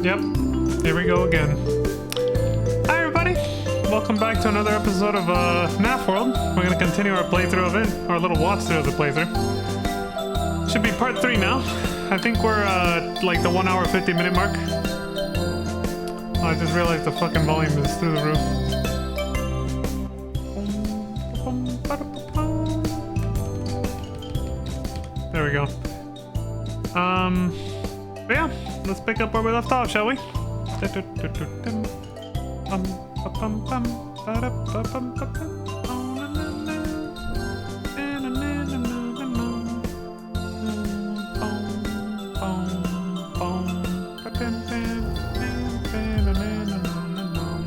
Yep, here we go again. Hi everybody, welcome back to another episode of FNaF World. We're going to continue our playthrough of it, our little walkthrough of the playthrough. Should be part 3 now. I think we're like the 1 hour 50 minute mark. I just realized the fucking volume is through the roof. There we go. But yeah, let's pick up where we left off, shall we?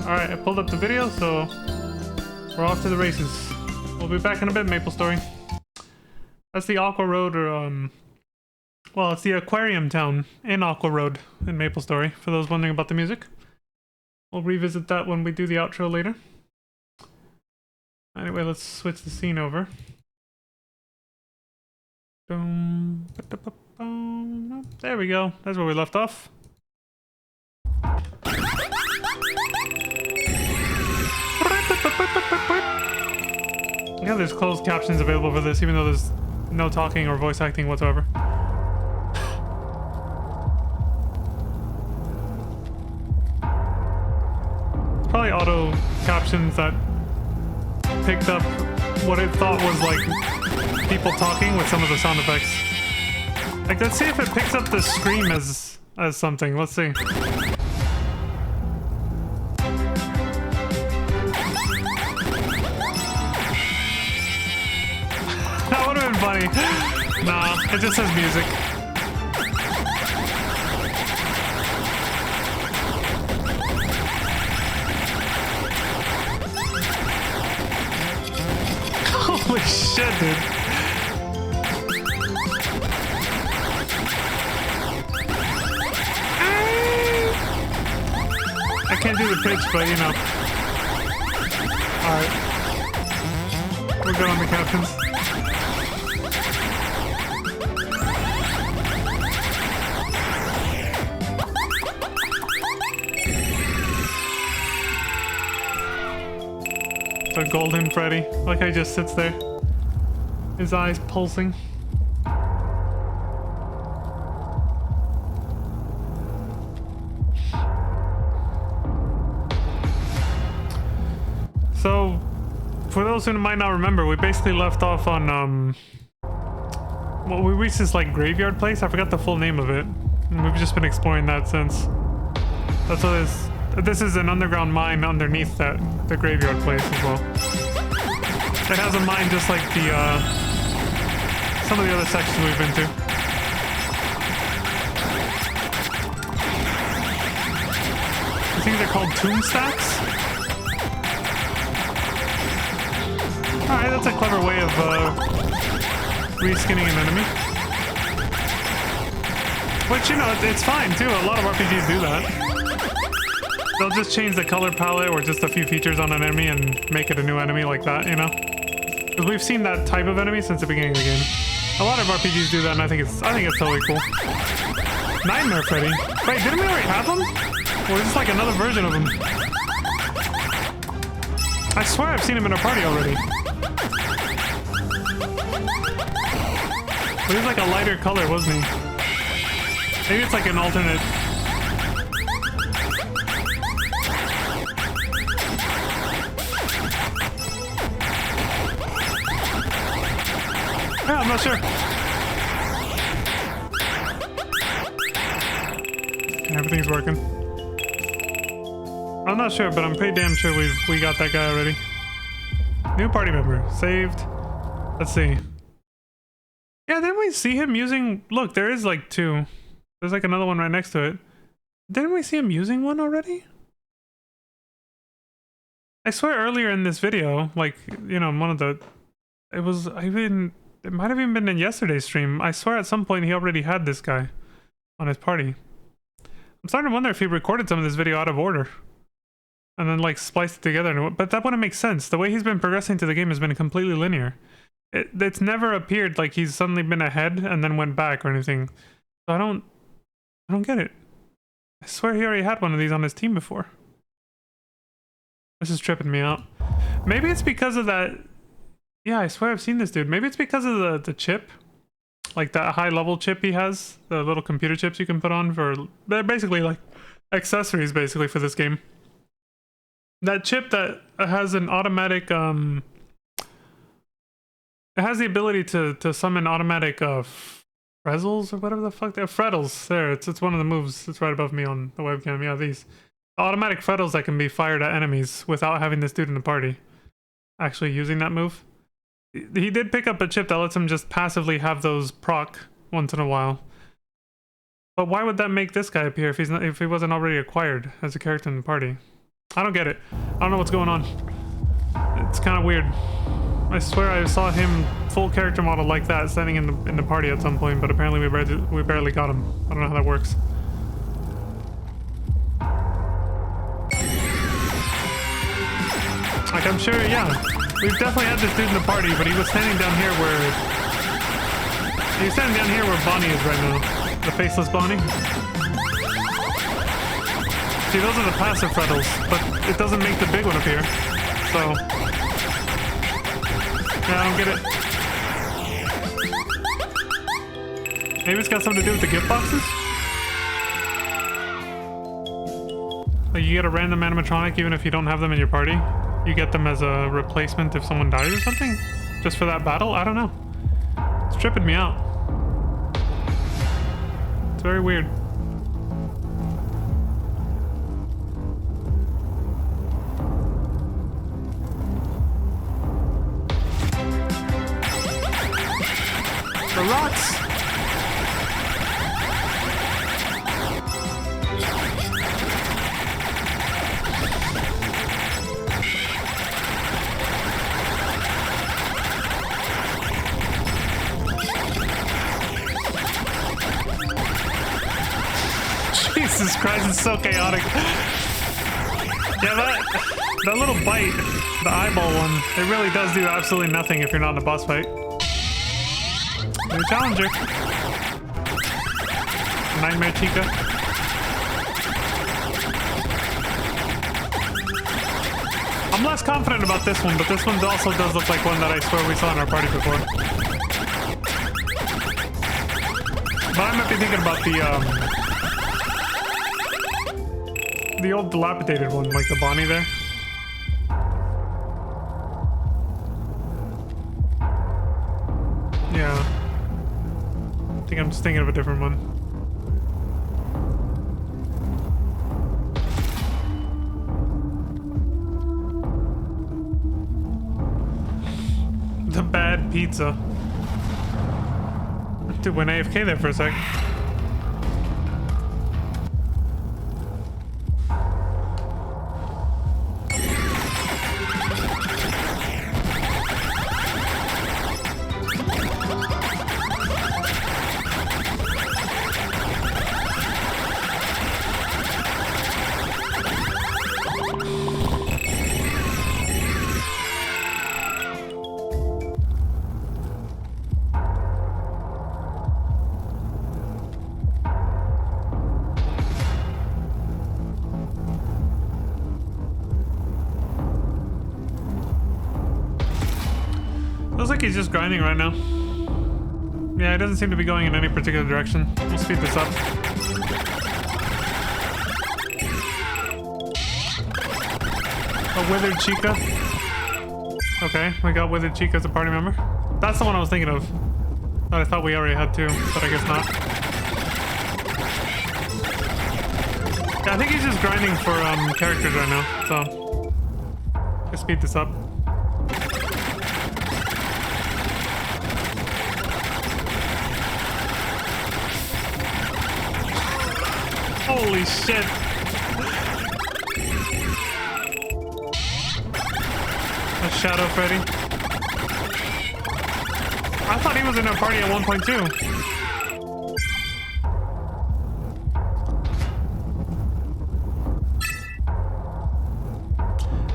Alright, I pulled up the video, so we're off to the races. We'll be back in a bit, Maple Story. That's the Aqua Road, or well, it's the aquarium town in Aqua Road in Maple Story, for those wondering about the music. We'll revisit that when we do the outro later. Anyway, let's switch the scene over. There we go. That's where we left off. Yeah, there's closed captions available for this, even though there's no talking or voice acting whatsoever. Probably auto captions that picked up what it thought was like people talking with some of the sound effects. Like, let's see if it picks up the scream as something. Let's see. That would have been funny. Nah, it just says music. Holy shit, dude. I can't do the pitch, but you know. Alright. We're good on the captions. The golden Freddy, like how he just sits there, his eyes pulsing. So, for those who might not remember, we basically left off on well, we reached this like graveyard place. I forgot the full name of it, and we've just been exploring that since. That's what it is. This is an underground mine underneath the graveyard place as well. It has a mine just like the some of the other sections we've been to. I think they're called tomb stacks. Alright, that's a clever way of reskinning an enemy. Which, you know, it's fine too. A lot of RPGs do that. They'll just change the color palette or just a few features on an enemy and make it a new enemy like that, you know? Because we've seen that type of enemy since the beginning of the game. A lot of RPGs do that, and I think it's totally cool. Nightmare Freddy. Wait, didn't we already have him? Or is this like another version of him? I swear I've seen him in a party already. But he's like a lighter color, wasn't he? Maybe it's like an alternate. Yeah, I'm not sure. Everything's working. I'm not sure, but I'm pretty damn sure we got that guy already. New party member. Saved. Let's see. Yeah, didn't we see him using... Look, there is like 2. There's like another one right next to it. Didn't we see him using one already? I swear earlier in this video, like, you know, one of the... It might have even been in yesterday's stream. I swear at some point he already had this guy on his party. I'm starting to wonder if he recorded some of this video out of order. And then like spliced it together. But that wouldn't make sense. The way he's been progressing through the game has been completely linear. It's never appeared like he's suddenly been ahead and then went back or anything. So I don't get it. I swear he already had one of these on his team before. This is tripping me out. Maybe it's because of that. Yeah, I swear I've seen this dude. Maybe it's because of the chip. Like that high level chip he has. The little computer chips you can put on for... They're basically like accessories basically for this game. That chip that has an automatic... It has the ability to summon automatic frezzles or whatever the fuck they're... Frettles. There, it's one of the moves. It's right above me on the webcam. Yeah, these. Automatic frettles that can be fired at enemies without having this dude in the party actually using that move. He did pick up a chip that lets him just passively have those proc once in a while. But why would that make this guy appear if if he wasn't already acquired as a character in the party? I don't get it. I don't know what's going on. It's kind of weird. I swear I saw him full character model like that standing in the party at some point, but apparently we barely got him. I don't know how that works. Like, I'm sure, yeah. We've definitely had this dude in the party, but he was standing down here where... He's standing down here where Bonnie is right now. The faceless Bonnie. See, those are the passive frettles, but it doesn't make the big one appear. So... Yeah, I don't get it. Maybe it's got something to do with the gift boxes? Like, you get a random animatronic even if you don't have them in your party? You get them as a replacement if someone dies or something? Just for that battle? I don't know. It's tripping me out. It's very weird. The rocks! Jesus Christ, it's so chaotic. Yeah, that little bite, the eyeball one, it really does do absolutely nothing if you're not in a boss fight. New challenger. Nightmare Chica. I'm less confident about this one, but this one also does look like one that I swear we saw in our party before. But I might be thinking about the old dilapidated one, like the Bonnie there. Yeah. I think I'm just thinking of a different one. The bad pizza. Dude, went AFK there for a sec. Looks like he's just grinding right now. Yeah, he doesn't seem to be going in any particular direction. We'll speed this up. A Withered Chica. Okay, we got Withered Chica as a party member. That's the one I was thinking of. That I thought we already had too, but I guess not. Yeah, I think he's just grinding for characters right now, so... Let's speed this up. Holy shit. A Shadow Freddy. I thought he was in our party at 1.2.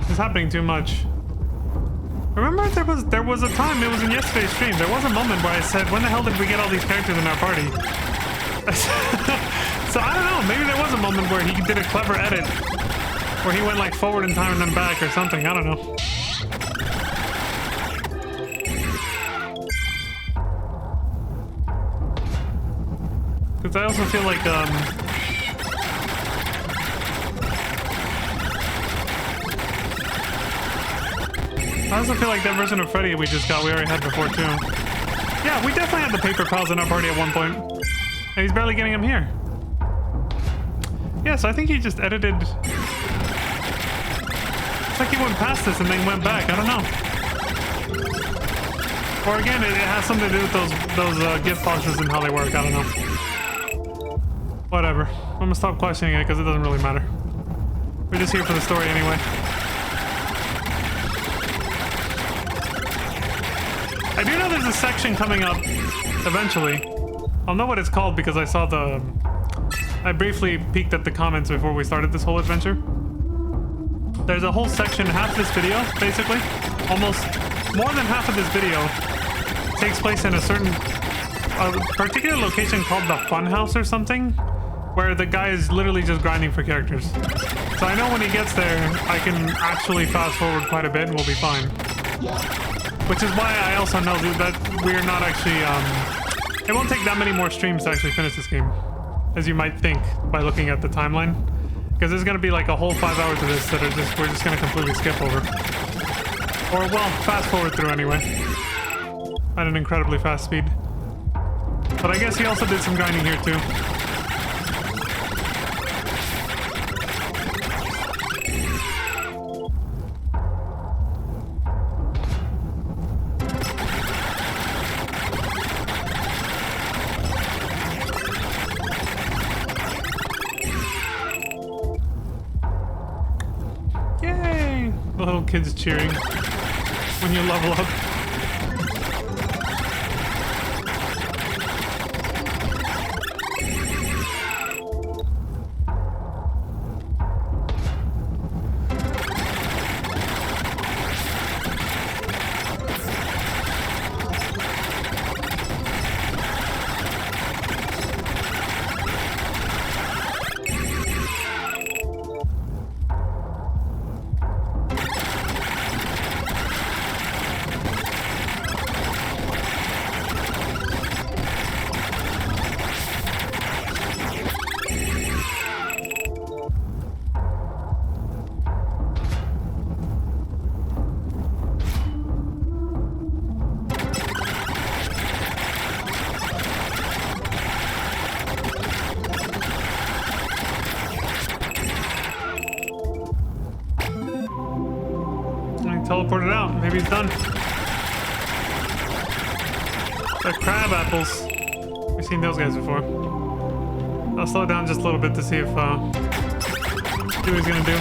This is happening too much. Remember there was a time, it was in yesterday's stream, there was a moment where I said, when the hell did we get all these characters in our party? So I don't know, maybe there was a moment where he did a clever edit where he went like forward in time and then back or something, I don't know. Because I also feel like, that version of Freddy we just got, we already had before too. Yeah, we definitely had the paper pals in our party at one point. And he's barely getting him here. Yeah, so I think he just edited... It's like he went past this and then went back, I don't know. Or again, it has something to do with those gift boxes and how they work, I don't know. Whatever. I'm gonna stop questioning it because it doesn't really matter. We're just here for the story anyway. I do know there's a section coming up eventually. I'll know what it's called because I saw the... I briefly peeked at the comments before we started this whole adventure. There's a whole section, half this video, basically. Almost more than half of this video takes place in a particular location called the Funhouse or something, where the guy is literally just grinding for characters. So I know when he gets there, I can actually fast forward quite a bit and we'll be fine. Which is why I also know that we're not actually, it won't take that many more streams to actually finish this game, as you might think by looking at the timeline. Because there's gonna be like a whole 5 hours of this that we're just gonna completely skip over. Or, well, fast forward through anyway. At an incredibly fast speed. But I guess he also did some grinding here too. The little kids cheering when you level up. Teleported out. Maybe he's done. The crab apples. We've seen those guys before. I'll slow down just a little bit to see if see what he's gonna do.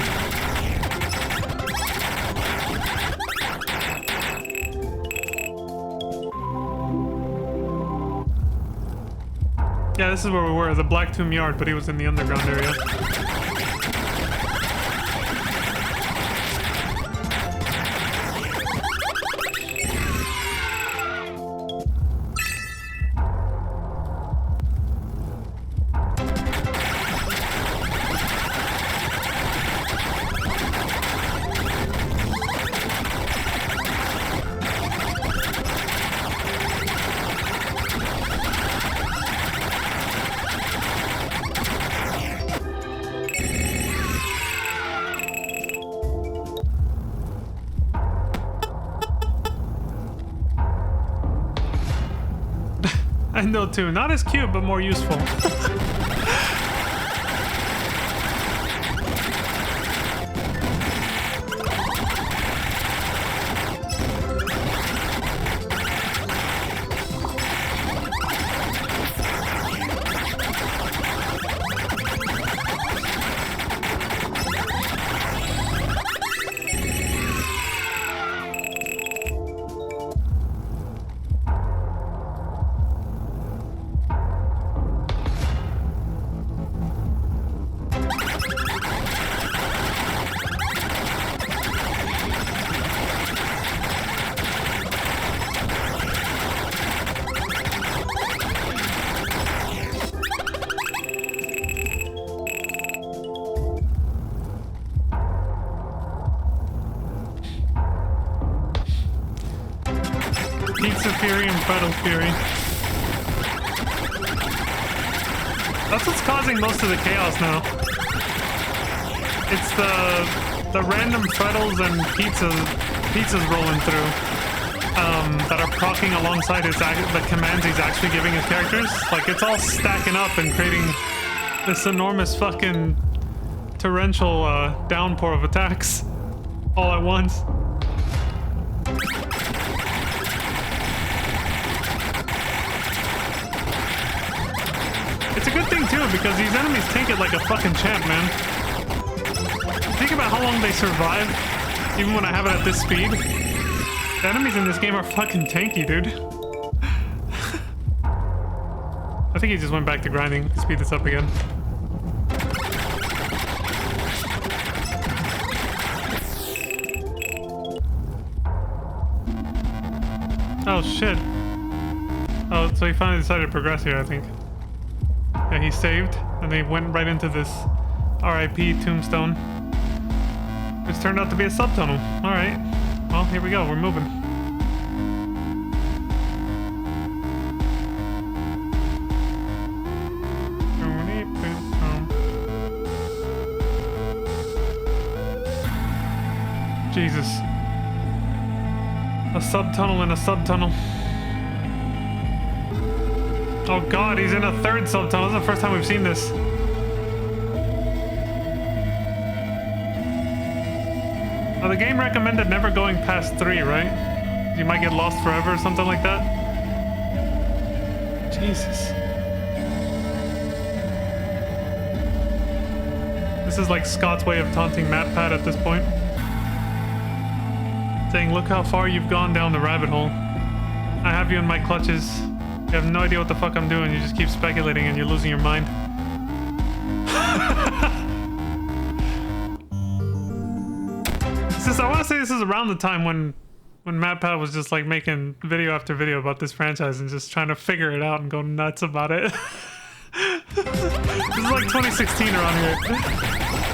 Yeah, this is where we were, the Black Tomb Yard, but he was in the underground area. I know too. Not as cute, but more useful. Pizza Fury and Pretzel Fury. That's what's causing most of the chaos now. It's the random pretzels and pizzas rolling through that are proccing alongside the commands he's actually giving his characters. Like, it's all stacking up and creating this enormous fucking torrential downpour of attacks all at once. It's a good thing too, because these enemies tank it like a fucking champ, man. Think about how long they survive, even when I have it at this speed. The enemies in this game are fucking tanky, dude. I think he just went back to grinding to speed this up again. Oh shit. Oh, so he finally decided to progress here, I think. Yeah, he saved, and they went right into this RIP tombstone, which turned out to be a subtunnel. Alright. Well, here we go. We're moving. Jesus. A subtunnel and a subtunnel. Oh god, he's in a third subtunnel. This is the first time we've seen this. Oh, the game recommended never going past 3, right? You might get lost forever or something like that. Jesus. This is like Scott's way of taunting MatPat at this point. Saying, look how far you've gone down the rabbit hole. I have you in my clutches. You have no idea what the fuck I'm doing. You just keep speculating and you're losing your mind. I want to say this is around the time when MatPat was just like making video after video about this franchise and just trying to figure it out and go nuts about it. This is like 2016 around here.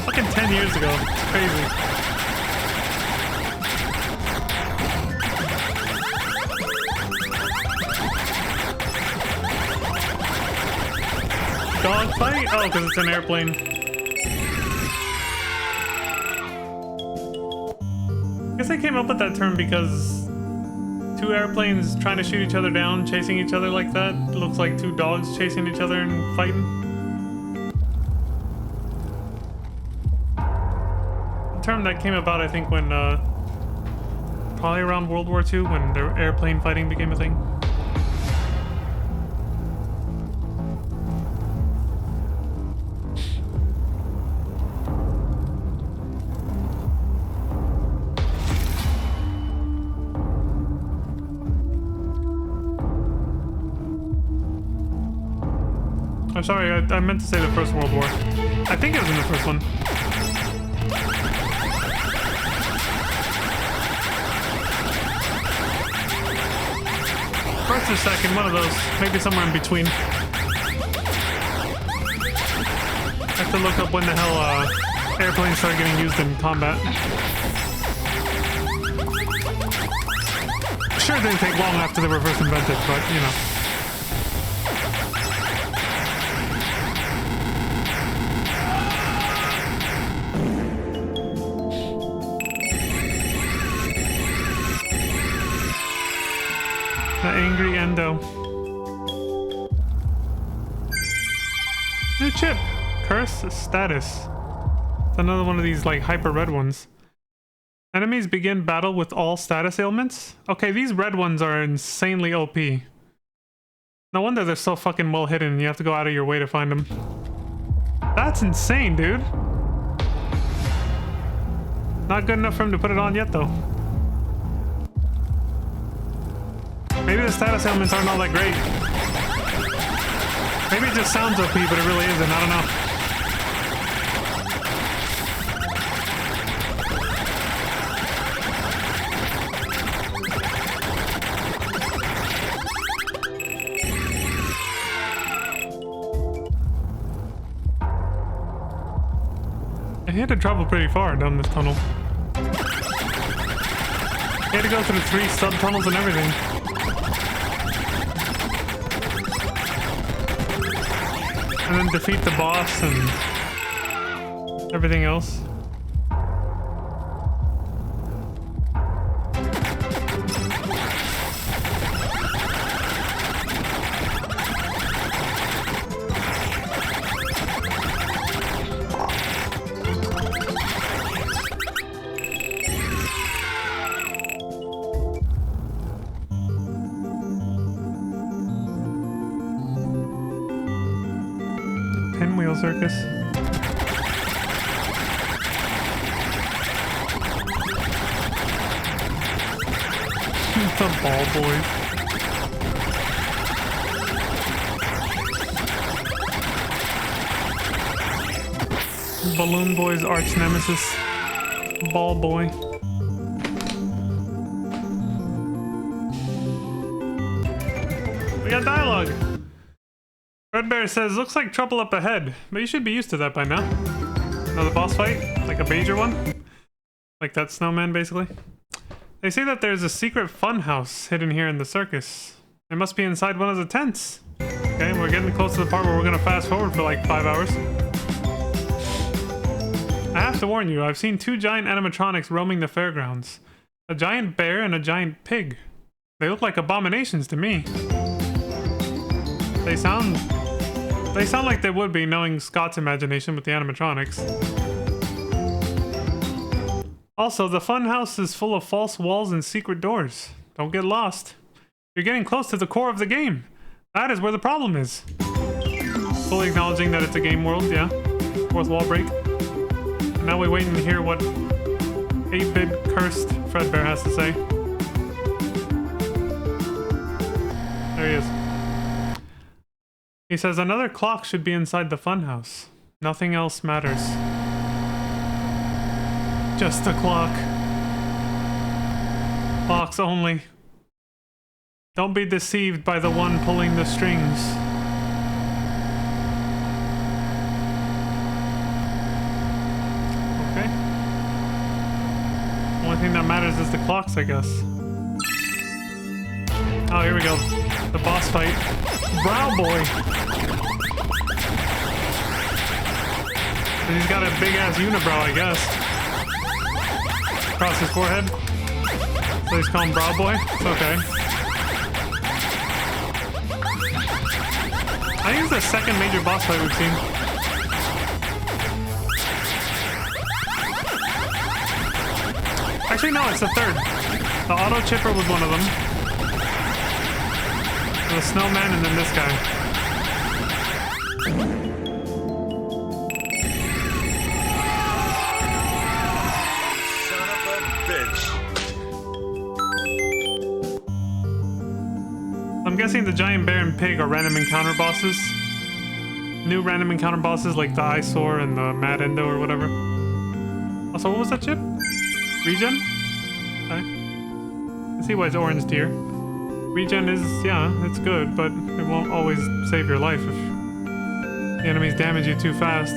Fucking 10 years ago. It's crazy. Dogfight? Oh, because it's an airplane. I guess I came up with that term because two airplanes trying to shoot each other down, chasing each other like that, looks like two dogs chasing each other and fighting. A term that came about, I think, when probably around World War II, when the airplane fighting became a thing. I'm sorry, I meant to say the First World War. I think it was in the first one. First or second, one of those. Maybe somewhere in between. I have to look up when the hell airplanes started getting used in combat. Sure, it didn't take long after they were first invented, but you know. The angry Endo. New chip. Curse status. It's another one of these like hyper red ones. Enemies begin battle with all status ailments. Okay, these red ones are insanely OP. No wonder they're so fucking well hidden and you have to go out of your way to find them. That's insane, dude. Not good enough for him to put it on yet, though. Maybe the status ailments aren't all that great. Maybe it just sounds OP, but it really isn't. I don't know. He had to travel pretty far down this tunnel. He had to go through 3 sub-tunnels and everything. And then defeat the boss and everything else. Pinwheel circus. The ball boys. Balloon boy's arch nemesis. Ball boy. We got dialogue. Red Bear says, looks like trouble up ahead, but you should be used to that by now. Another boss fight? Like a major one? Like that snowman, basically? They say that there's a secret fun house hidden here in the circus. It must be inside one of the tents. Okay, we're getting close to the part where we're gonna fast forward for like 5 hours. I have to warn you, I've seen 2 giant animatronics roaming the fairgrounds. A giant bear and a giant pig. They look like abominations to me. They sound like they would be, knowing Scott's imagination with the animatronics. Also, the funhouse is full of false walls and secret doors. Don't get lost. You're getting close to the core of the game. That is where the problem is. Fully acknowledging that it's a game world, yeah. 4th wall break. And now we wait and hear what 8-bit cursed Fredbear has to say. There he is. He says another clock should be inside the funhouse. Nothing else matters. Just a clock. Clocks only. Don't be deceived by the one pulling the strings. Okay. Only thing that matters is the clocks, I guess. Oh, here we go. The boss fight. Brow boy. He's got a big ass unibrow, I guess. Across his forehead. So he's called him Brow Boy? It's okay. I think it's the second major boss fight we've seen. Actually, no, it's the 3rd. The auto chipper was one of them. The snowman and then this guy. Son of a bitch. I'm guessing the giant bear and pig are random encounter bosses. New random encounter bosses like the eyesore and the mad endo or whatever. Also, what was that chip? Regen? Okay. I see why it's orange deer. Regen is, yeah, it's good, but it won't always save your life if the enemies damage you too fast.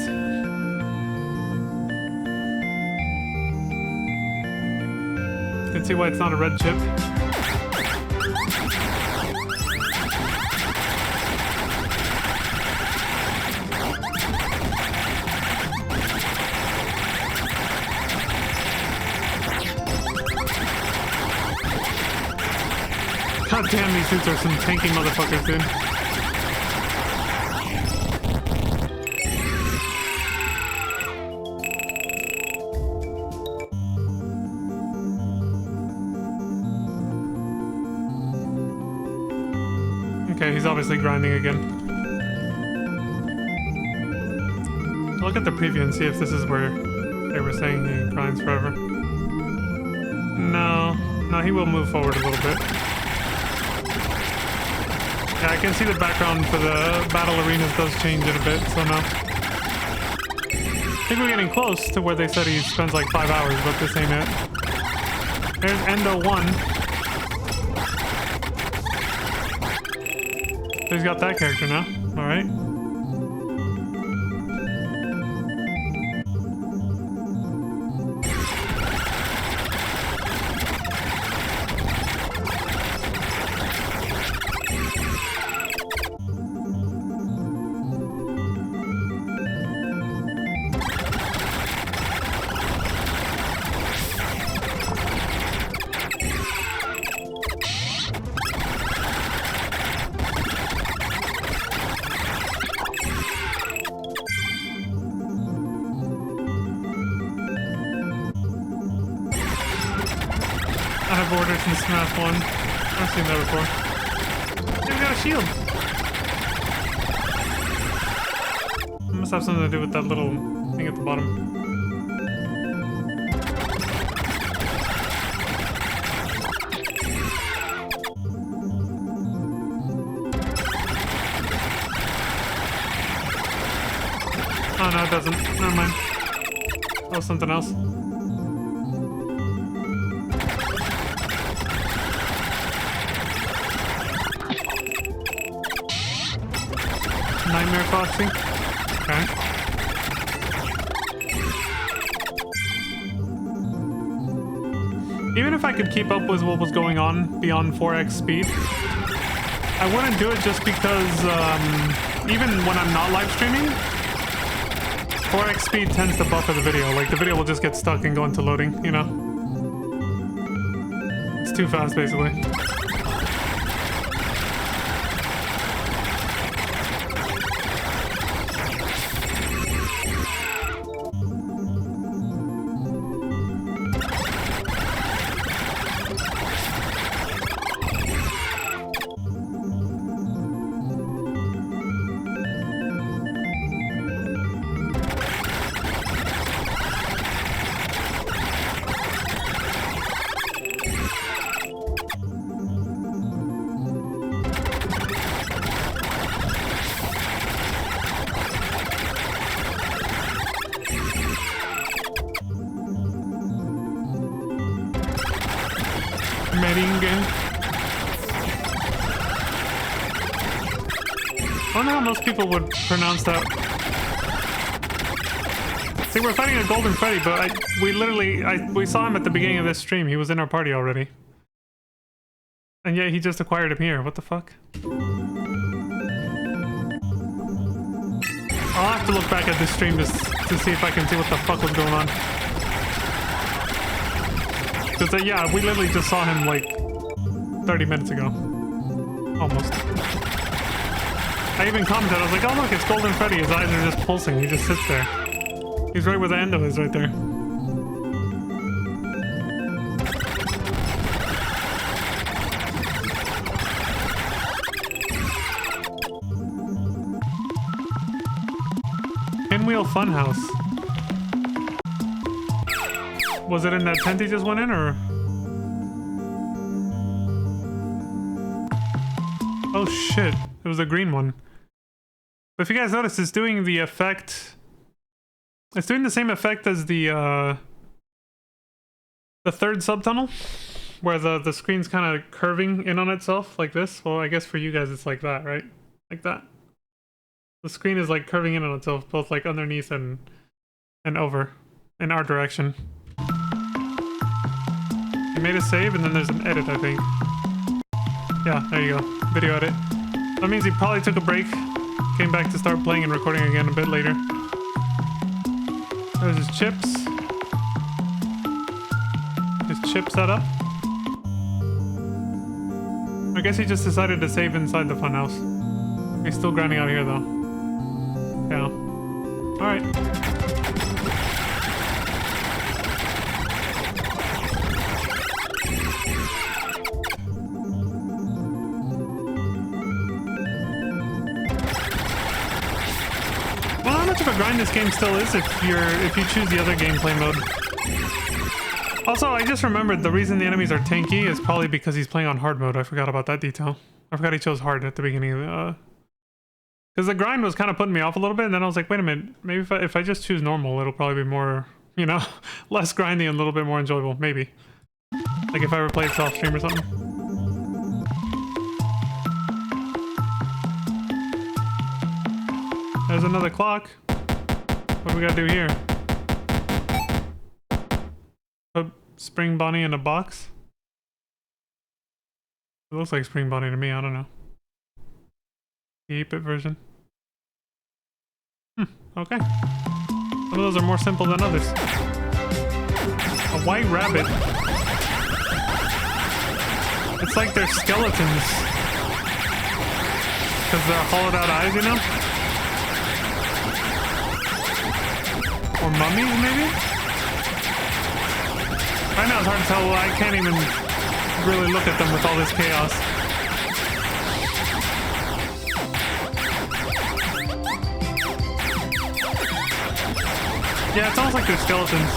You can see why it's not a red chip. God damn, these suits are some tanky motherfuckers, dude. Okay, he's obviously grinding again. Look at the preview and see if this is where they were saying he grinds forever. No, he will move forward a little bit. Yeah, I can see the background for the battle arenas does change it a bit, so no. I think we're getting close to where they said he spends like 5 hours, but this ain't it. There's Endo 1. So he's got that character now. Alright. teleporters in FNaF 1. I've seen that before. Hey, we got a shield. It must have something to do with that little thing at the bottom. Oh no, it doesn't. Never mind. That was something else. Nightmare Foxy? Okay. Even if I could keep up with what was going on beyond 4x speed, I wouldn't do it just because, even when I'm not live streaming, 4x speed tends to buffer the video. Like, the video will just get stuck and go into loading, you know? It's too fast, basically. Meringen. I wonder how most people would pronounce that. See, we're fighting a Golden Freddy, but we saw him at the beginning of this stream. He was in our party already. And yet he just acquired him here. What the fuck? I'll have to look back at this stream just to see if I can see what the fuck was going on. Because, yeah, we literally just saw him, like, 30 minutes ago. Almost. I even commented, I was like, oh look, it's Golden Freddy. His eyes are just pulsing. He just sits there. He's right where the endo is, right there. Pinwheel Funhouse. Was it in that tent he just went in, or? Oh shit, it was a green one. But if you guys notice, it's doing the effect... It's doing the same effect as the third subtunnel, where the screen's kind of curving in on itself, like this. Well, I guess for you guys it's like that, right? Like that. The screen is like curving in on itself, both like underneath and over, in our direction. You made a save, and then there's an edit, I think. Yeah, there you go. Video edit. That means he probably took a break, came back to start playing and recording again a bit later. There's his chips. His chip setup. I guess he just decided to save inside the funhouse. He's still grinding out here, though. Yeah. Alright. Well, how much of a grind this game still is if you choose the other gameplay mode. Also, I just remembered the reason the enemies are tanky is probably because he's playing on hard mode. I forgot about that detail. I forgot he chose hard at the beginning of the... Because the grind was kind of putting me off a little bit, and then I was like, wait a minute, maybe if I just choose normal, it'll probably be more, you know, less grindy and a little bit more enjoyable, maybe. Like if I ever played soft stream or something. There's another clock. What do we gotta do here? Put Spring Bonnie in a box? It looks like Spring Bonnie to me, I don't know. The 8-bit version. Okay. Some of those are more simple than others. A white rabbit. It's like they're skeletons. Because they're hollowed out eyes, you know? Or mummies, maybe? Right now it's hard to tell. Well, I can't even really look at them with all this chaos. Yeah, it's almost like they're skeletons.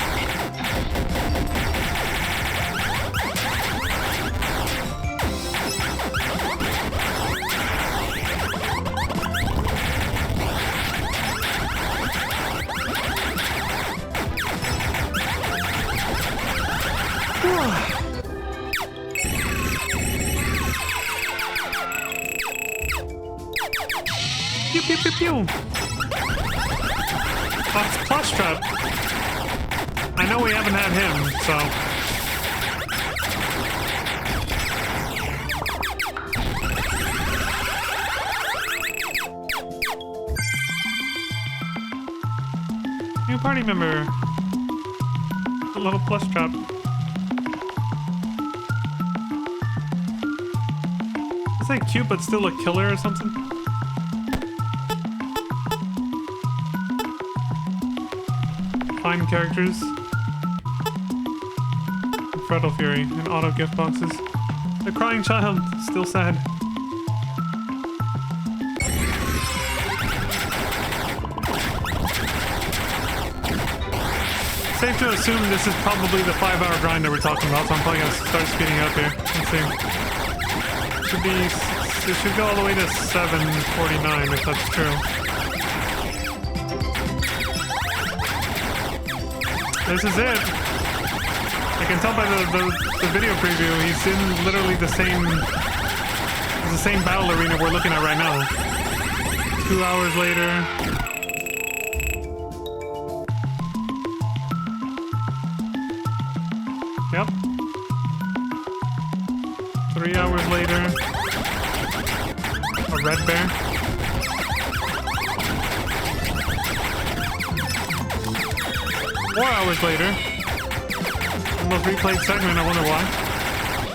Pew pew pew pew. That's Plush Trap. I know we haven't had him, so. New party member. A little Plush Trap. Is that cute but still a killer or something? Fine characters. Frettle Fury and auto gift boxes. The crying child, still sad. Safe to assume this is probably the 5-hour grind that we're talking about, so I'm probably gonna start speeding up here. Let's see. It should go all the way to 7:49 if that's true. This is it. I can tell by the video preview, he's in literally the same battle arena we're looking at right now. 2 hours later. Yep. 3 hours later. A red bear. 4 hours later. Almost replayed segment, I wonder why.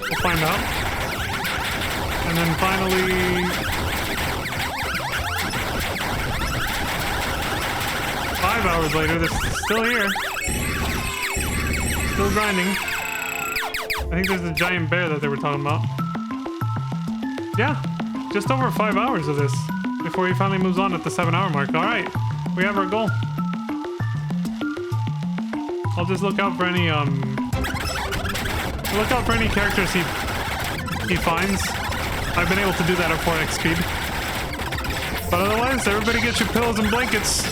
We'll find out. And then finally... 5 hours later, this is still here. Still grinding. I think there's a giant bear that they were talking about. Yeah, just over 5 hours of this before he finally moves on at the 7-hour mark. Alright, we have our goal. I'll just look out for any characters he finds. I've been able to do that at 4x speed. But otherwise, everybody get your pillows and blankets.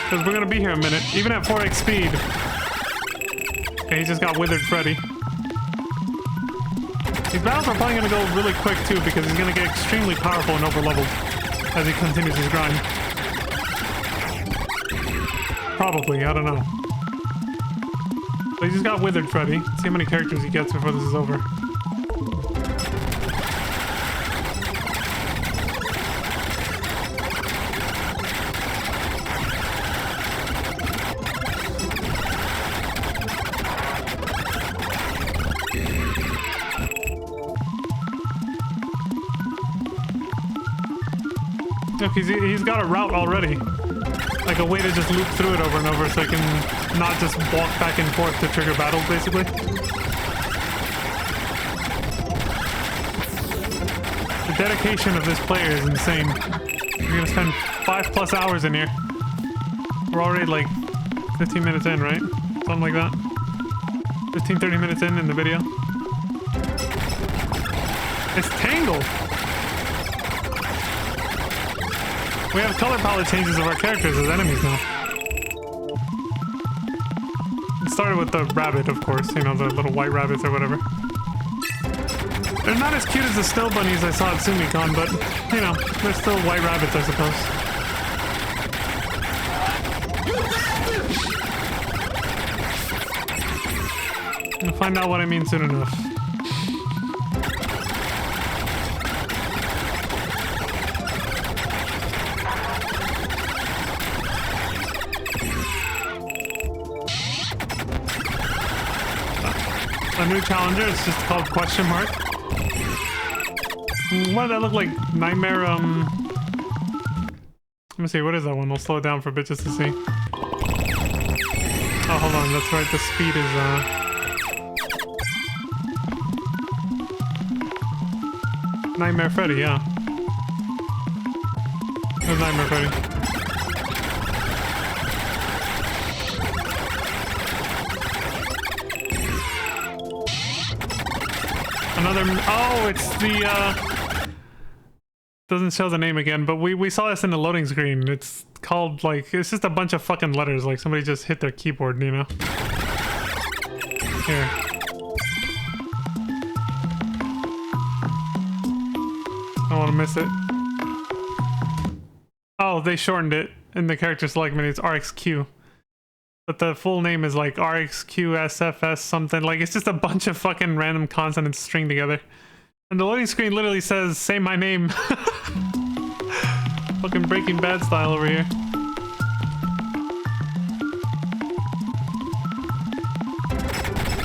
Because we're gonna be here a minute, even at 4x speed. Okay, he just got Withered Freddy. These battles are probably gonna go really quick too, because he's gonna get extremely powerful and overleveled as he continues his grind. Probably, I don't know. So he just got Withered Freddy. See how many characters he gets before this is over. Look, he's got a route already. Like a way to just loop through it over and over so I can not just walk back and forth to trigger battles, basically. The dedication of this player is insane. We're gonna spend 5+ hours in here. We're already like 15 minutes in, right? Something like that. 15-30 minutes in the video. It's Tangle! We have color palette changes of our characters as enemies now. It started with the rabbit, of course, you know, the little white rabbits or whatever. They're not as cute as the snow bunnies I saw at Sumicon, but, you know, they're still white rabbits, I suppose. We'll find out what I mean soon enough. A new challenger, it's just called question mark. What did that look like? Nightmare, Let me see, what is that one? We'll slow it down for bitches to see. Oh, hold on, that's right, the speed is, Nightmare Freddy, yeah. It was Nightmare Freddy. Another... Oh, it's the, doesn't show the name again, but we saw this in the loading screen. It's called, like... It's just a bunch of fucking letters, like somebody just hit their keyboard, you know? Here. I don't want to miss it. Oh, they shortened it in the character select menu. It's RXQ. But the full name is like RXQSFS something. Like, it's just a bunch of fucking random consonants stringed together. And the loading screen literally says, say my name. Fucking Breaking Bad style over here.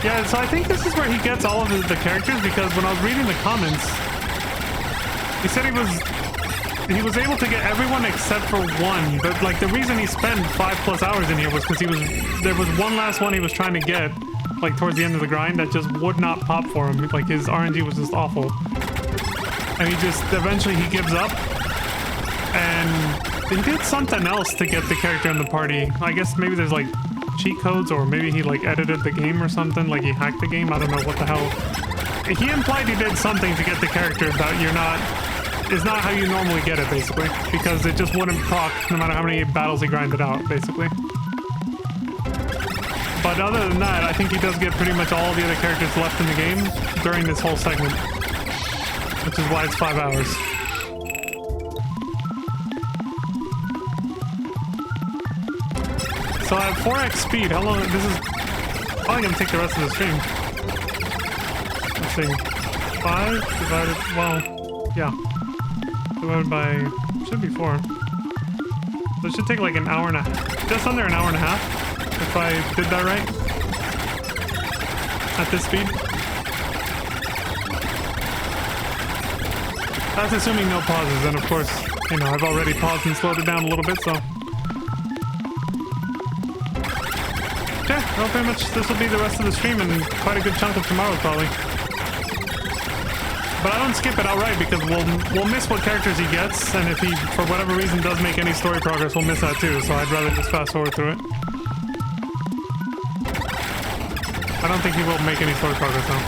Yeah, so I think this is where he gets all of the characters, because when I was reading the comments, he said he was able to get everyone except for one, but like the reason he spent 5+ hours in here was because there was one last one he was trying to get, like towards the end of the grind, that just would not pop for him. Like his RNG was just awful, and he just eventually he gives up, and he did something else to get the character in the party. I guess maybe there's like cheat codes, or maybe he like edited the game or something, like he hacked the game. I don't know what the hell. He implied he did something to get the character that it's not how you normally get it, basically, because it just wouldn't proc no matter how many battles he grinded out, basically. But other than that, I think he does get pretty much all the other characters left in the game during this whole segment, which is why it's 5 hours. So at 4x speed, how long? This is probably gonna take the rest of the stream. Let's see, 5 divided, well, yeah. Divided by, should be 4. So it should take like an hour and a half, just under an hour and a half, if I did that right. At this speed. That's assuming no pauses, and of course, you know, I've already paused and slowed it down a little bit, so. Yeah, well, pretty much this will be the rest of the stream and quite a good chunk of tomorrow, probably. But I don't skip it outright because we'll miss what characters he gets, and if he, for whatever reason, does make any story progress, we'll miss that too, so I'd rather just fast forward through it. I don't think he will make any story progress, though.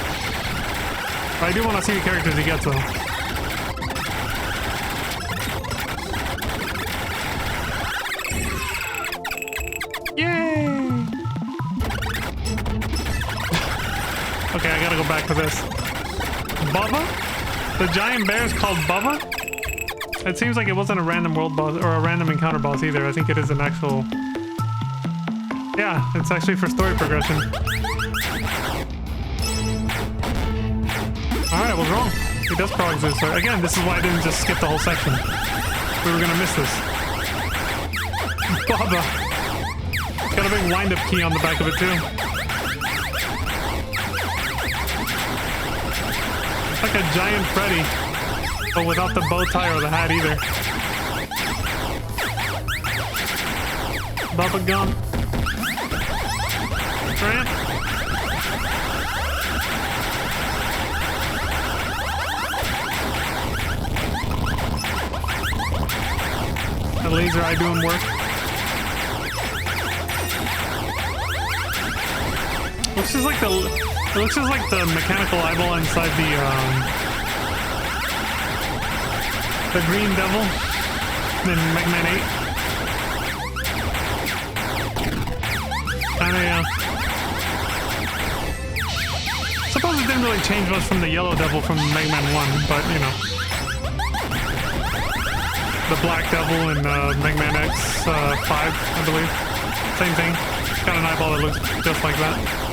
But I do want to see the characters he gets, though. Yay! Okay, I gotta go back to this. Bubba? The giant bear is called Bubba? It seems like it wasn't a random world boss or a random encounter boss either. I think it is an actual... Yeah, it's actually for story progression. Alright, I was wrong. He does pro-exist. So again, this is why I didn't just skip the whole section. We were gonna miss this. Bubba. It's got a big wind-up key on the back of it too. It's like a giant Freddy, but without the bow tie or the hat either. Bubba Gump. Grant. The laser eye doing work. Looks just like it looks just like the mechanical eyeball inside the green devil in Mega Man 8. Kinda, yeah. Suppose it didn't really change much from the yellow devil from Mega Man 1, but you know. The black devil in Mega Man X 5, I believe. Same thing. Got an eyeball that looks just like that.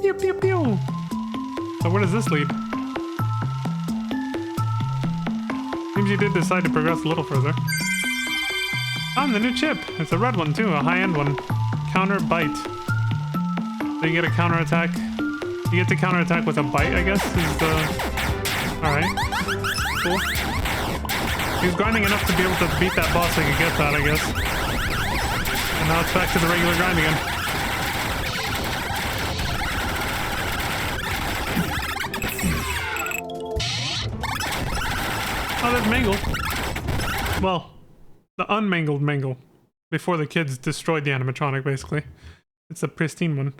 Pew pew pew. So where does this lead? Seems you did decide to progress a little further. Oh, the new chip. It's a red one too, a high-end one. Counter bite. So you get a counterattack. You get to counterattack with a bite, I guess, is the... Alright. Cool. He was grinding enough to be able to beat that boss so he could get that, I guess. And now it's back to the regular grind again. Oh, there's Mangle. Well, the unmangled Mangle. Before the kids destroyed the animatronic, basically. It's a pristine one.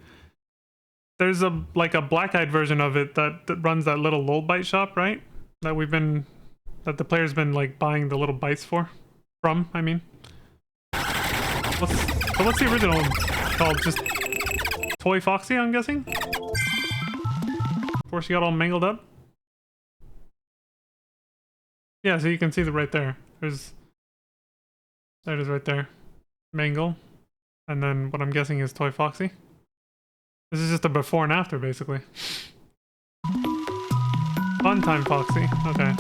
There's a a black-eyed version of it that runs that little Lullbite shop, right? That the player's been like buying the little bites from, I mean. What's the original one called? Just Toy Foxy, I'm guessing? Before she got all mangled up? Yeah, so you can see right there. There it is right there. Mangle. And then what I'm guessing is Toy Foxy. This is just a before and after, basically. Funtime Foxy. Okay.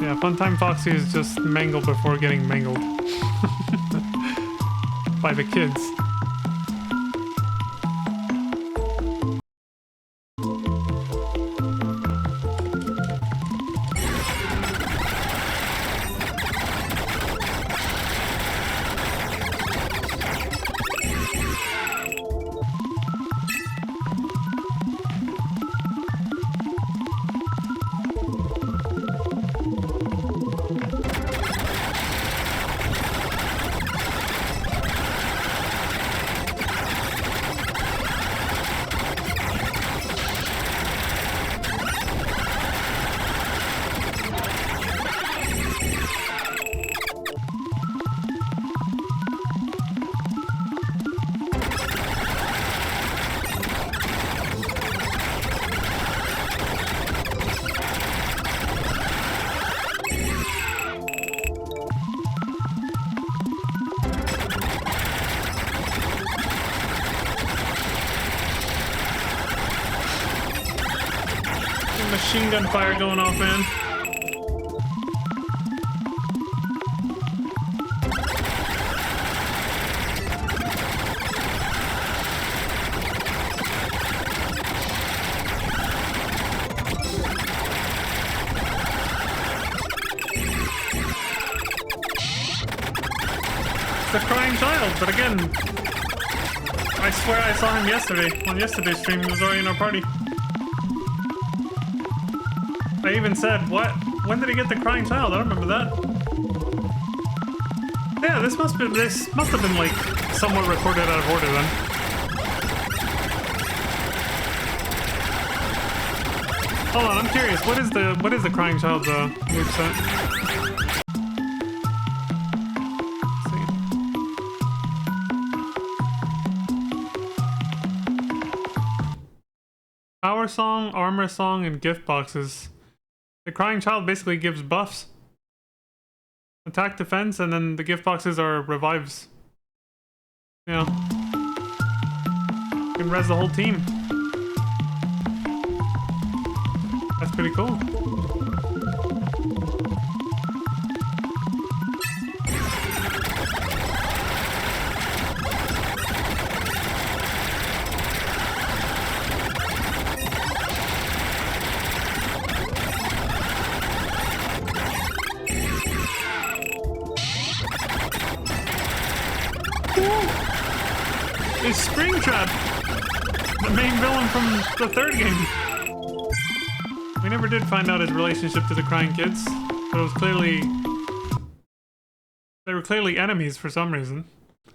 Yeah, Funtime Foxy is just Mangle before getting mangled. By the kids. Machine gun fire going off, man. It's the crying child, but again, I swear I saw him yesterday. On yesterday's stream, he was already in our party. I even said, what? When did he get the crying child? I don't remember that. Yeah, this must have been like somewhat recorded out of order then. Hold on, I'm curious. What is the crying child's moveset? Power Song, Armor Song, and Gift Boxes. The Crying Child basically gives buffs. Attack, defense, and then the gift boxes are revives. Yeah. You can res the whole team. That's pretty cool. Is Springtrap, the main villain from the third game. We never did find out his relationship to the crying kids, but it was they were clearly enemies for some reason. I'm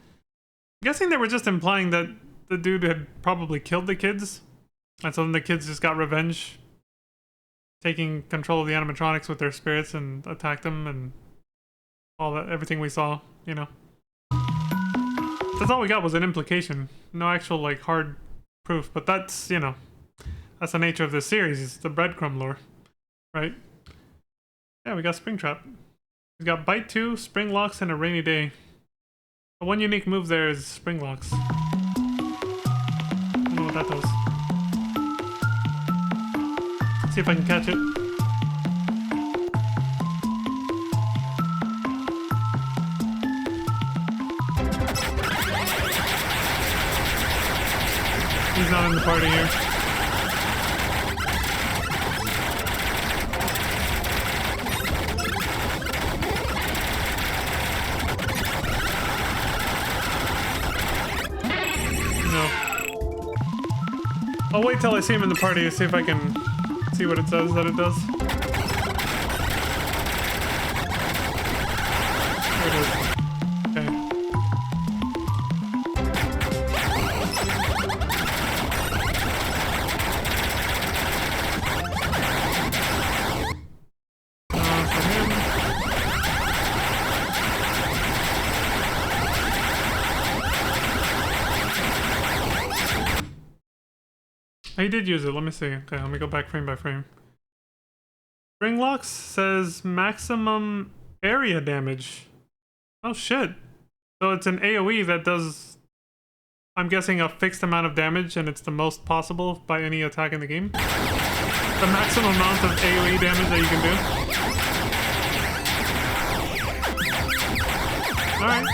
guessing they were just implying that the dude had probably killed the kids, and so then the kids just got revenge, taking control of the animatronics with their spirits and attacked them and all that, everything we saw, you know. That's all we got was an implication. No actual, like, hard proof. But that's, you know, that's the nature of this series. It's the breadcrumb lore. Right? Yeah, we got Springtrap. We've got Bite 2, Spring Locks, and a Rainy Day. The one unique move there is Spring Locks. I don't know what that does. Let's see if I can catch it. He's not in the party here. I'll wait till I see him in the party to see if I can see what it says that it does. There it is. Okay. For him. He did use it. Let me see. Okay, let me go back frame by frame. Spring locks says maximum area damage. Oh shit. So it's an AoE that does, I'm guessing, a fixed amount of damage, and it's the most possible by any attack in the game. The maximum amount of AoE damage that you can do. Alright.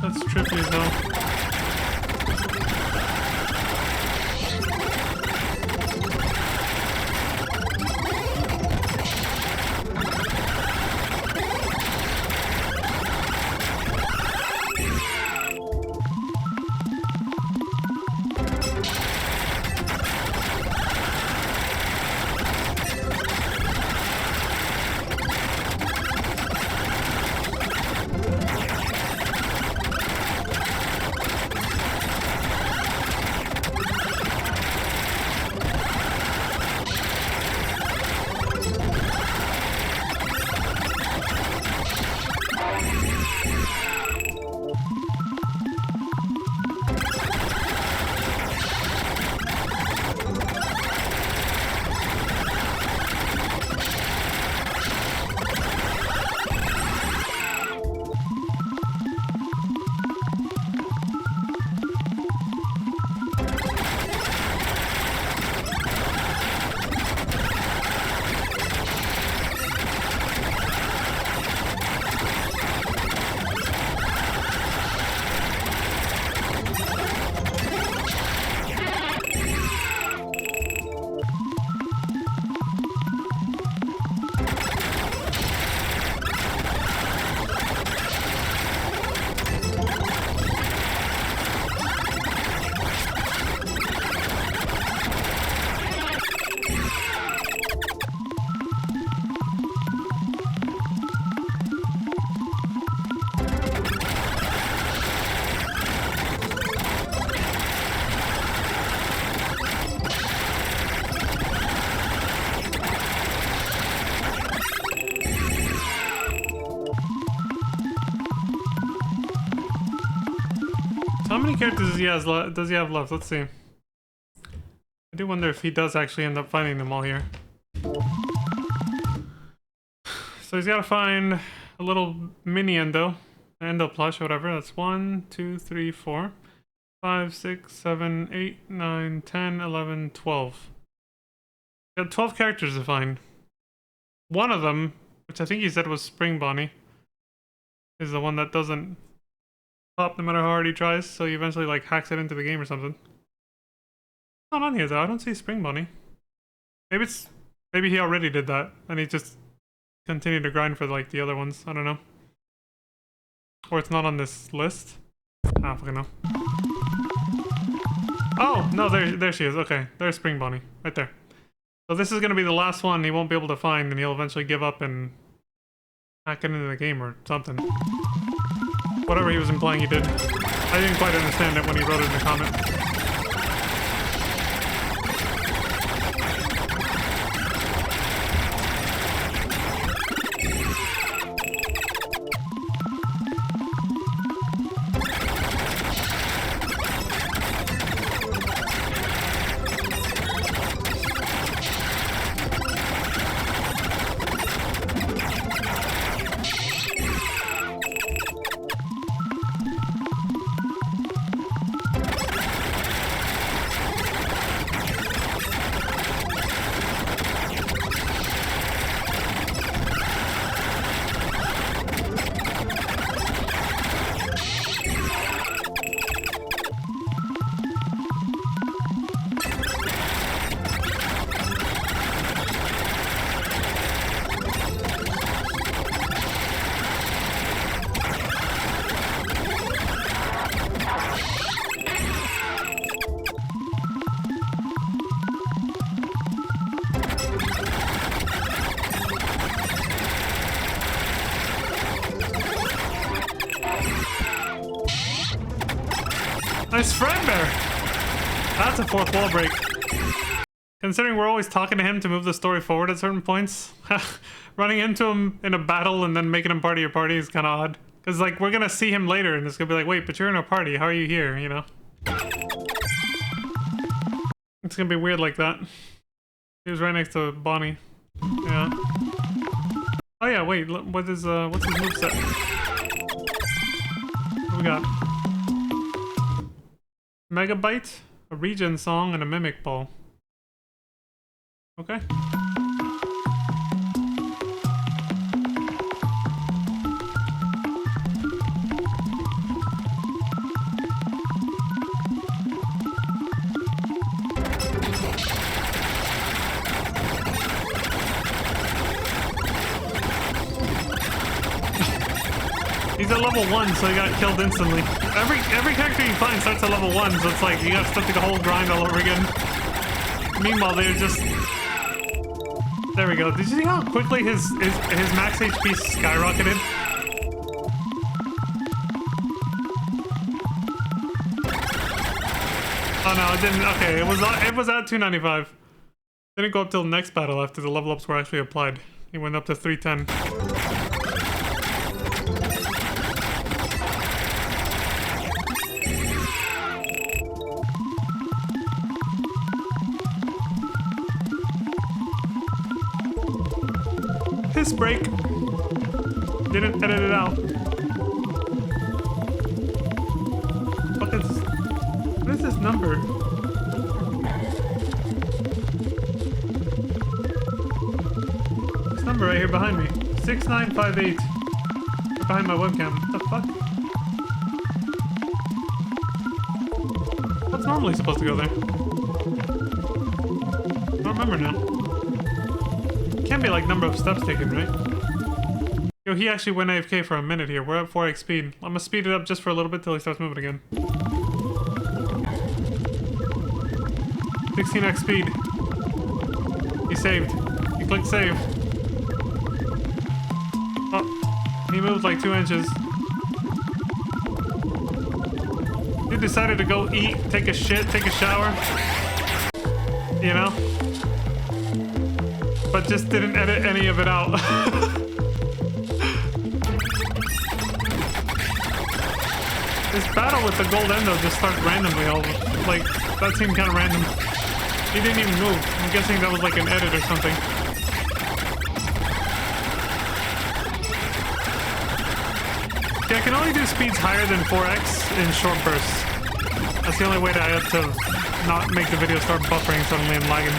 That's trippy as hell. How many characters does he have left? Let's see. I do wonder if he does actually end up finding them all here. So he's got to find a little mini endo plush, whatever. That's 1, 2, 3, 4, 5, 6, 7, 8, 9, 10, 11, 12. Got 12 characters to find. One of them, which I think he said was Spring Bonnie, is the one that doesn't pop no matter how hard he tries, so he eventually like hacks it into the game or something. Not on here though, I don't see Spring Bonnie. Maybe he already did that, and he just continued to grind for like the other ones, I don't know. Or it's not on this list. I don't fucking know. Oh, no, there she is, okay. There's Spring Bonnie, right there. So this is gonna be the last one he won't be able to find, and he'll eventually give up and hack it into the game or something. Whatever he was implying he did. I didn't quite understand it when he wrote it in the comment. Nice friend bear! That's a fourth wall break. Considering we're always talking to him to move the story forward at certain points, running into him in a battle and then making him part of your party is kind of odd. Because, like, we're gonna see him later and it's gonna be like, wait, but you're in a party, how are you here, you know? It's gonna be weird like that. He was right next to Bonnie. Yeah. Oh yeah, wait, what's his moveset? What do we got? Megabyte, a regen song, and a mimic ball. Okay. He's at level 1, so he got killed instantly. Every character you find starts at level 1, so it's like you gotta start the whole grind all over again. Meanwhile, they're just... There we go. Did you see how quickly his max HP skyrocketed? Oh no, it didn't. Okay, it was at 295. Didn't go up till next battle after the level ups were actually applied. He went up to 310. This break. Didn't edit it out. What is this number? This number right here behind me. 6958. Behind my webcam. What the fuck? What's normally supposed to go there? I don't remember now. Can't be like number of steps taken, right? Yo, he actually went AFK for a minute here. We're at 4x speed. I'm gonna speed it up just for a little bit till he starts moving again. 16x speed. He saved. He clicked save. Oh, he moved like 2 inches. He decided to go eat, take a shit, take a shower. You know? But just didn't edit any of it out. This battle with the gold endo just starts randomly. Like, that seemed kind of random. He didn't even move. I'm guessing that was like an edit or something. Yeah, I can only do speeds higher than 4x in short bursts. That's the only way that I have to not make the video start buffering suddenly and lagging.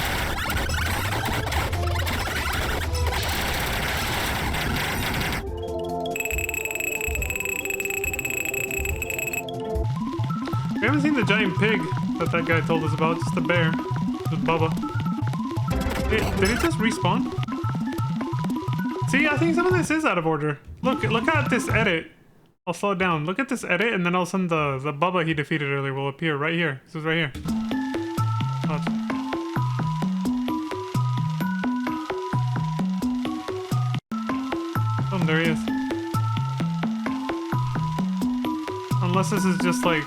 We haven't seen the giant pig that guy told us about, just the bear. Just Bubba. Hey, did it just respawn? See, I think some of this is out of order. Look at this edit. I'll slow it down. Look at this edit, and then all of a sudden the Bubba he defeated earlier will appear right here. This is right here. Watch. Oh, there he is. Unless this is just like...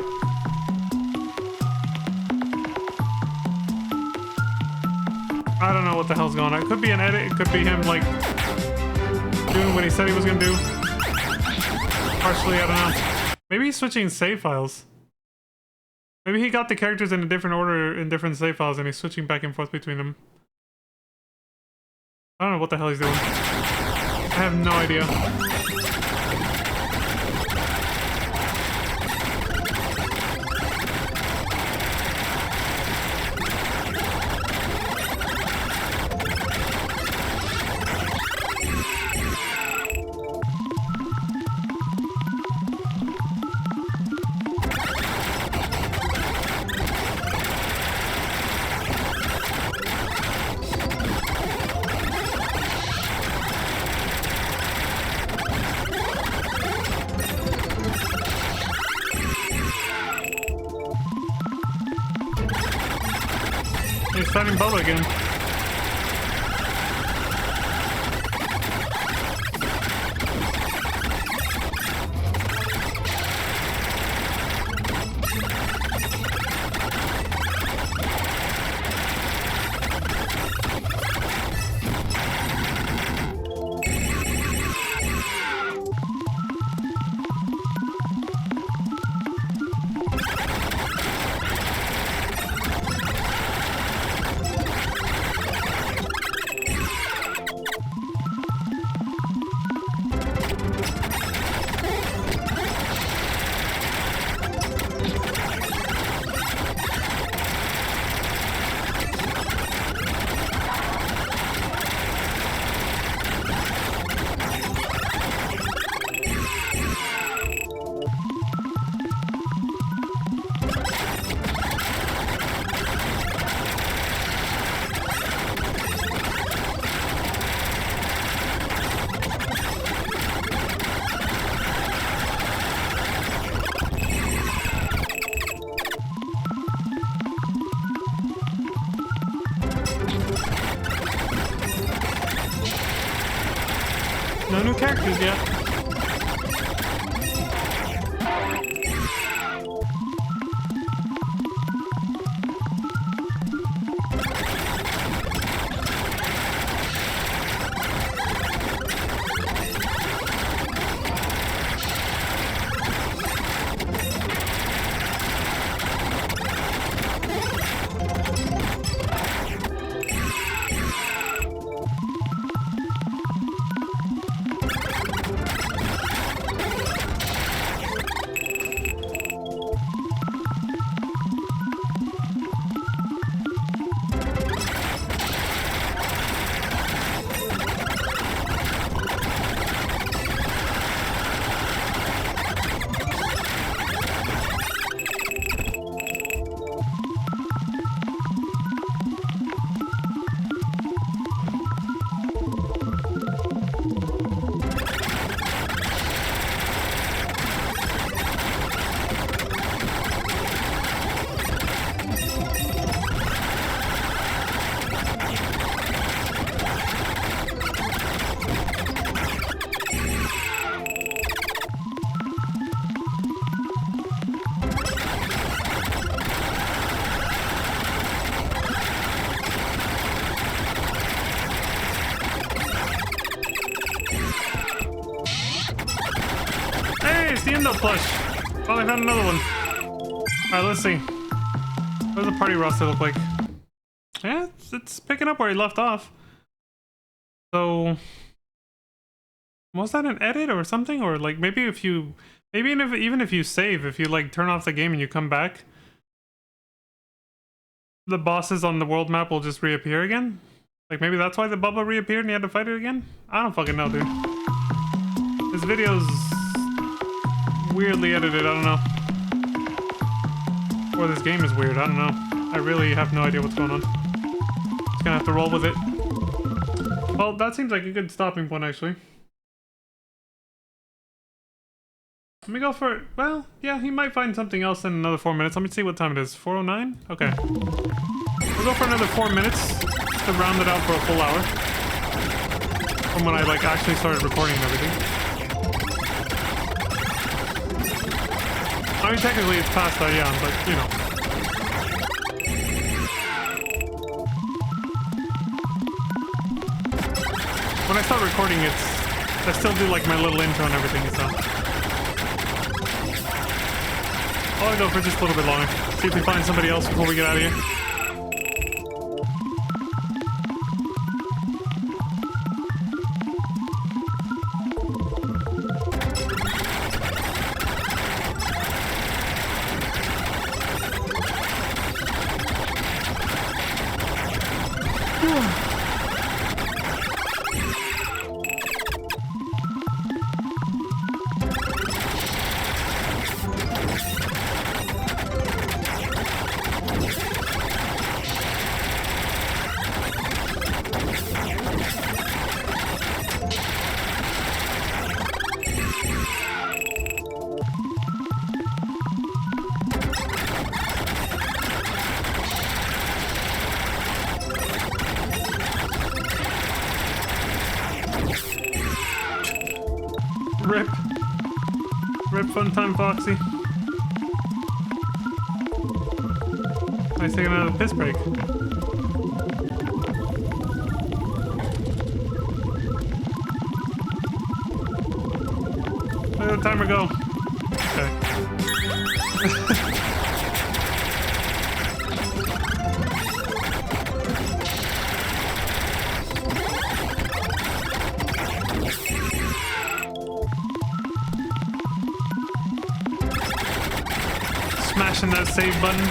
I don't know what the hell's going on. It could be an edit. It could be him, like, doing what he said he was gonna do. Partially, I don't know. Maybe he's switching save files. Maybe he got the characters in a different order in different save files and he's switching back and forth between them. I don't know what the hell he's doing. I have no idea. He's fighting Bubba again. No new characters yet. Endo plush. Oh, I found another one. Alright, let's see. What does the party roster look like? Yeah, it's picking up where he left off. So was that an edit or something? Or like maybe if you even if you save, if you like turn off the game and you come back, the bosses on the world map will just reappear again? Like maybe that's why the bubble reappeared and you had to fight it again? I don't fucking know, dude. This video's weirdly edited, I don't know. Or this game is weird, I don't know. I really have no idea what's going on. Just gonna have to roll with it. Well, that seems like a good stopping point, actually. Let me go for... Well, yeah, he might find something else in another 4 minutes. Let me see what time it is. 4:09? Okay. We'll go for another 4 minutes to round it out for a full hour. From when I, like, actually started recording and everything. I mean, technically it's past that, yeah, but, you know. When I start recording, I still do, like, my little intro and everything, so... I'll go for just a little bit longer. See if we find somebody else before we get out of here. Rip. Rip fun time, Foxy. Nice taking another piss break. Let the timer go. Okay. Smashing that save button.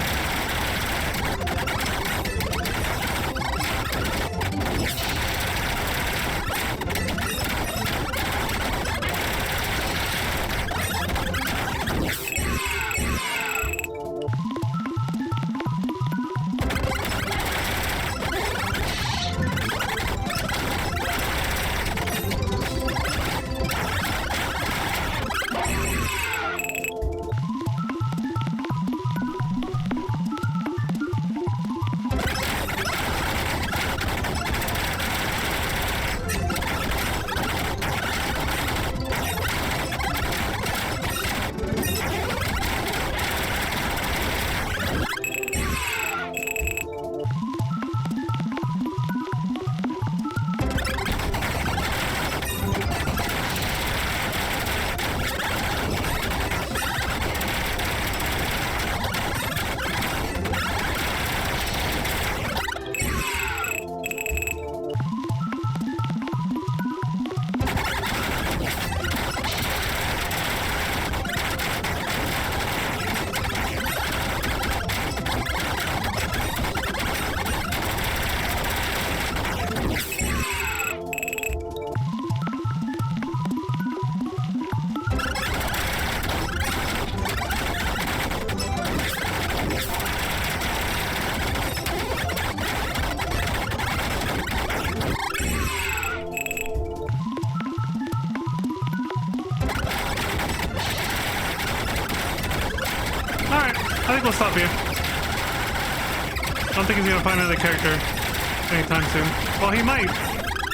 I think we'll stop here. I don't think he's gonna find another character anytime soon. Well, he might,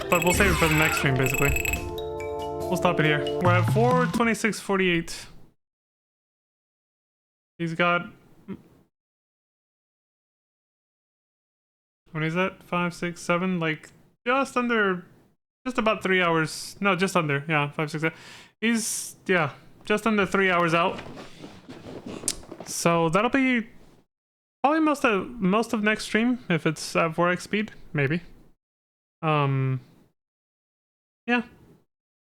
but we'll save it for the next stream, basically. We'll stop it here. We're at 4:26:48. He's got... When is that? 5, 6, 7? Like, just under... Just about 3 hours. No, just under. Yeah, 5, 6, 7. He's, yeah, just under 3 hours out. So that'll be Probably most of next stream if it's at 4x speed, maybe. Yeah,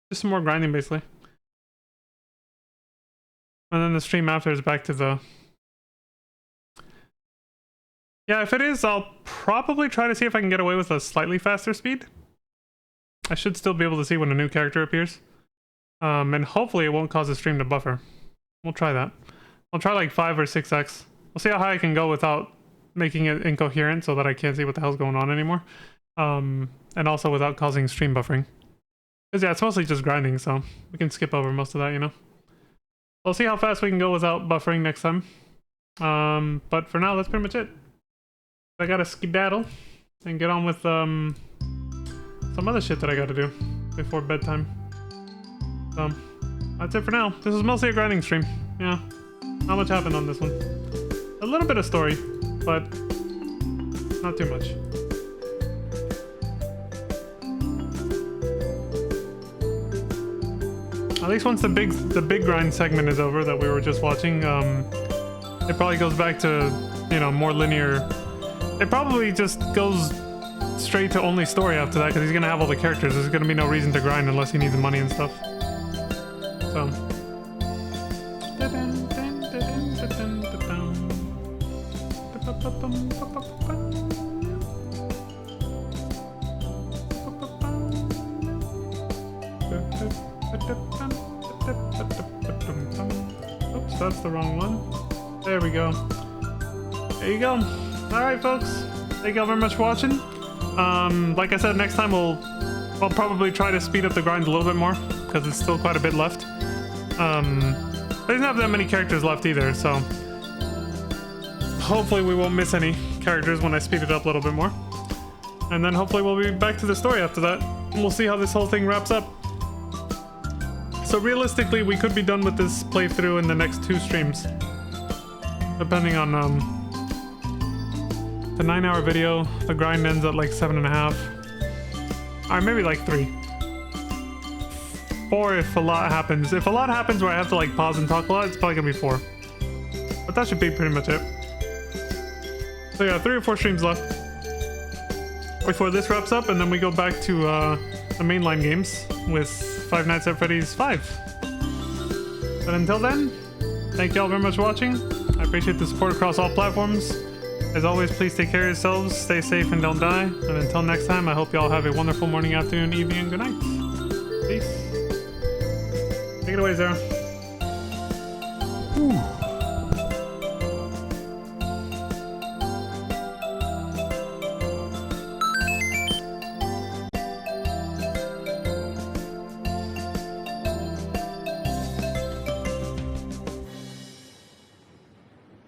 just some more grinding basically. And then the stream after is back to the... Yeah, if it is, I'll probably try to see if I can get away with a slightly faster speed. I should still be able to see when a new character appears. And hopefully it won't cause the stream to buffer. We'll try that. I'll try like 5 or 6x. We'll see how high I can go without making it incoherent so that I can't see what the hell's going on anymore. And also without causing stream buffering. Because yeah, it's mostly just grinding, so we can skip over most of that, you know. We'll see how fast we can go without buffering next time. But for now, that's pretty much it. I gotta skedaddle and get on with some other shit that I gotta do before bedtime. So that's it for now. This was mostly a grinding stream. Yeah, not much happened on this one. A little bit of story, but not too much. At least once the big grind segment is over that we were just watching, it probably goes back to, you know, more linear. It probably just goes straight to only story after that because he's gonna have all the characters. There's gonna be no reason to grind unless he needs money and stuff. So. Oops, that's the wrong one. There we go. There you go. Alright folks, thank you all very much for watching. Like I said, next time I'll probably try to speed up the grind a little bit more because it's still quite a bit left. But doesn't have that many characters left either, so hopefully we won't miss any characters when I speed it up a little bit more. And then hopefully we'll be back to the story after that. And we'll see how this whole thing wraps up. So realistically, we could be done with this playthrough in the next 2 streams. Depending on the 9-hour video, the grind ends at like 7.5. Alright, maybe like 3. 4 if a lot happens. If a lot happens where I have to like pause and talk a lot, it's probably gonna be 4. But that should be pretty much it. So yeah, 3 or 4 streams left before this wraps up, and then we go back to the mainline games with Five Nights at Freddy's 5. But until then, thank you all very much for watching. I appreciate the support across all platforms. As always, please take care of yourselves, stay safe, and don't die. And until next time, I hope you all have a wonderful morning, afternoon, evening, and good night. Peace. Take it away, Zara. Ooh.